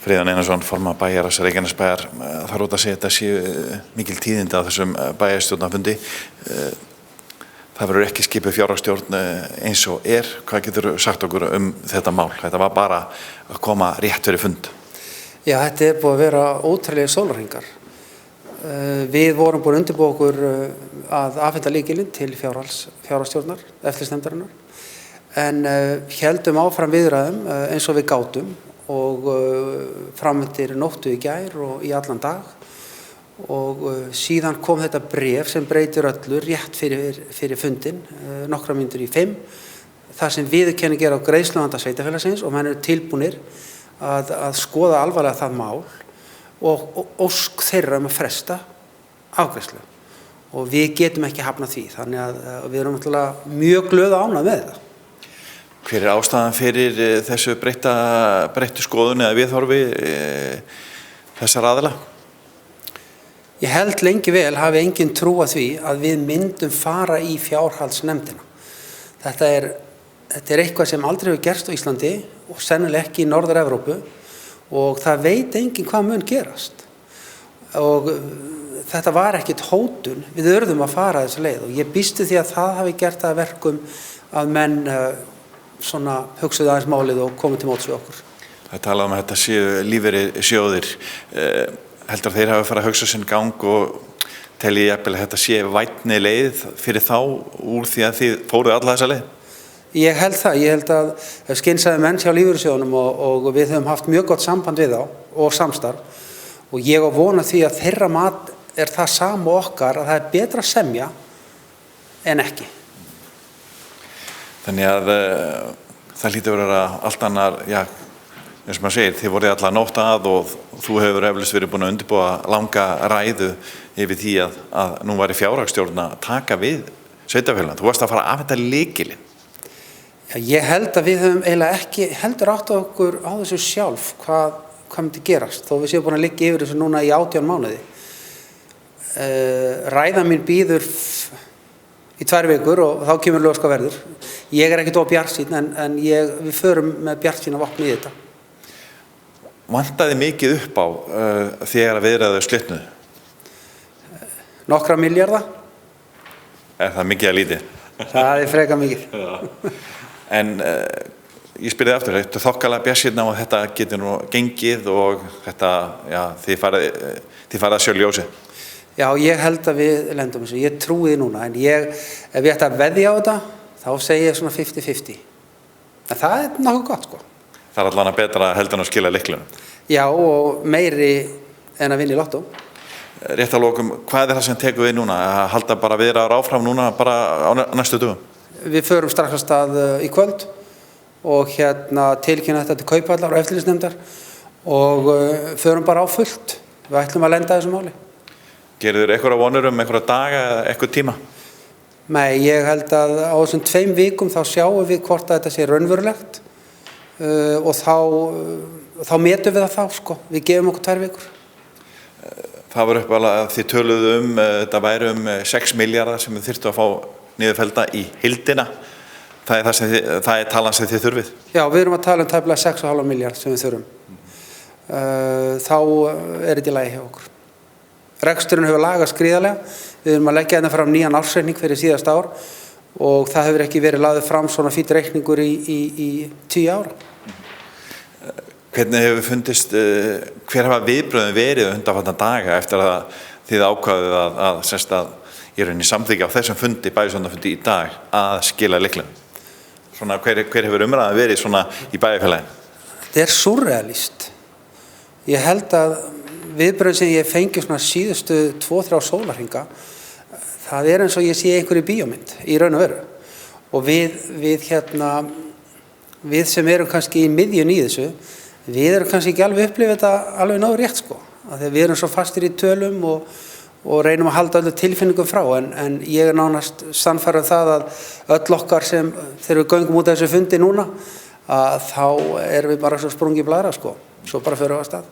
Friðjón Einarsson, formaður bæjarráðs Reykjanesbæjar, þarf út að segja þetta séu mikil tíðindi á þessum bæjarstjórnarfundi. Það verður ekki skipuð fjárhagsstjórn eins og Hvað getur sagt okkur þetta mál? Þetta var bara að koma rétt fyrir fund. Já, þetta búið að vera ótrúlegir sólarhringar. Við vorum búin að undirbúa okkur að afhenda lykilinn til fjárhagsstjórnar, eftirlitsnefndarinnar, en héldum áfram viðræðum eins og við gátum og framöndir nóttu í gær og í allan dag og síðan kom þetta bréf sem breytir öllu rétt fyrir fundin, nokkra mínútur í 5, þar sem viðurkenning á greiðsluvanda sveitarfélagsins og menn eru tilbúnir að skoða alvarlega það mál og ósk þeirra að fresta afgreiðslu. Og við getum ekki hafnað því, þannig að við erum náttúrulega mjög glöð og ánægð með það. Hver ástæðan fyrir þessu breyttu skoðun eða viðhorfi þessar aðila? Ég held lengi vel hafi enginn trúað því að við myndum fara í fjárhaldsnefndina. Þetta er eitthvað sem aldrei hefur gerst á Íslandi og sennilega ekki í Norður-Evrópu og það veit enginn hvað mun gerast. Og þetta var ekkert hótun, við urðum að fara þessu leið og ég býstu því að það hafi gert það að verkum að menn hugsuðu aðeins málið og komið til móts við okkur. Það talaði að þetta séu lífeyrissjóðir. Heldur þeir hafa farið að hugsa sinn gang og telji jafnvel að þetta sé vænni leið fyrir þá úr því að þið fóruð alla þessa leið? Ég held það. Ég held að skynsaði menn hjá lífeyrissjóðunum og við höfum haft mjög gott samband við þá og samstarf og ég á vona því að þeirra mat er það sama okkar að það er betra að semja en ekki. Þannig að það hlýtur að vera allt annar, eins og maður segir, þið voruð alla nótt að og þú hefur eflaust verið búin að undirbúa langa ræðu yfir því að nú væri fjárhagsstjórn að taka við sveitarfélaginu. Þú varst að fara að afhenda lykilinn. Já, ég held að við höfum eiginlega ekki heldur átt okkur á þessu sjálf hvað myndi gerast, þó við séum búin að liggja yfir þessu núna í 18 mánuði. Ræða mín býður í 2 vikur og þá kemur ljós hvað verður. Ég er ekkert of bjartsýnn en við förum með bjartsýna vopn í þetta. Vantaði mikið upp á þegar viðræður slitnuðu? Nokkra milljarða. Er það mikið að lítið? Það er freka mikið. En ég spyr þig aftur, þetta þokkalega bjartsýnn á að þetta getur nú gengið og þetta, þið farið að sjá ljósið. Já, ég held að við lendum þessu. Ég trúi því núna, en ef ég ætti að veðja á þetta, þá segi ég svona 50-50. En það er nokkuð gott, sko. Það er allan að betra heldur en að skila lyklunum. Já, og meiri en að vinna í lottó. Rétt að lokum, hvað er það sem tekur við núna? Að halda bara viðræður áfram núna bara á næstu dögum? Við förum strax af stað í kvöld og tilkynna þetta til kauphallar og eftirlitsnefndar og förum bara á fullt. Við ætlum að lenda þessu máli. Gerðu þér einhverja vonur einhverja daga eða einhver tíma? Nei, ég held að á þessum 2 vikum þá sjáum við hvort að þetta sé raunverulegt og þá metum við það þá, sko. Við gefum okkur 2 vikur. Það var uppálega að þið töluðu þetta væri 6 milljarðar sem þið þyrftu að fá niðurfellda í heildina. Það er talan sem þið þurfið? Já, við erum að tala tæplega 6,5 milljarð sem við þurfum. Þá er þetta í lagi hjá okkur. Reksturinn hefur lagast gríðarlega. Við erum að leggja þetta fram nýjan ársreikning fyrir síðasta ár og það hefur ekki verið lagður fram svona fínn reikningur í 10 ára. Hvernig hefur fundist, hver hafa viðbrögðin verið undanfarna daga eftir að þið ákváðuð að í rauninni samþykkja á þessum bæjarstjórnarfundi í dag að skila lyklunum? Svona hver hefur umræðan verið svona í bæjarfélaginu? Þetta er surrealist. Ég held að viðbrögðin sem ég fengi svona síðustu 2-3 sólarhringa, það er eins og ég sé einhverju bíómynd í raun og veru. Og við sem erum kannski í miðjun í þessu, við erum kannski ekki alveg upplifað þetta alveg náður rétt, sko. Þegar við erum svo fastir í tölum og reynum að halda öllu tilfinningum frá, en ég er nánast sannfærður það að öll okkar sem, þegar við göngum út af þessu fundi núna, að þá erum við bara svo sprungið blæra, sko. Svo bara förum við af stað.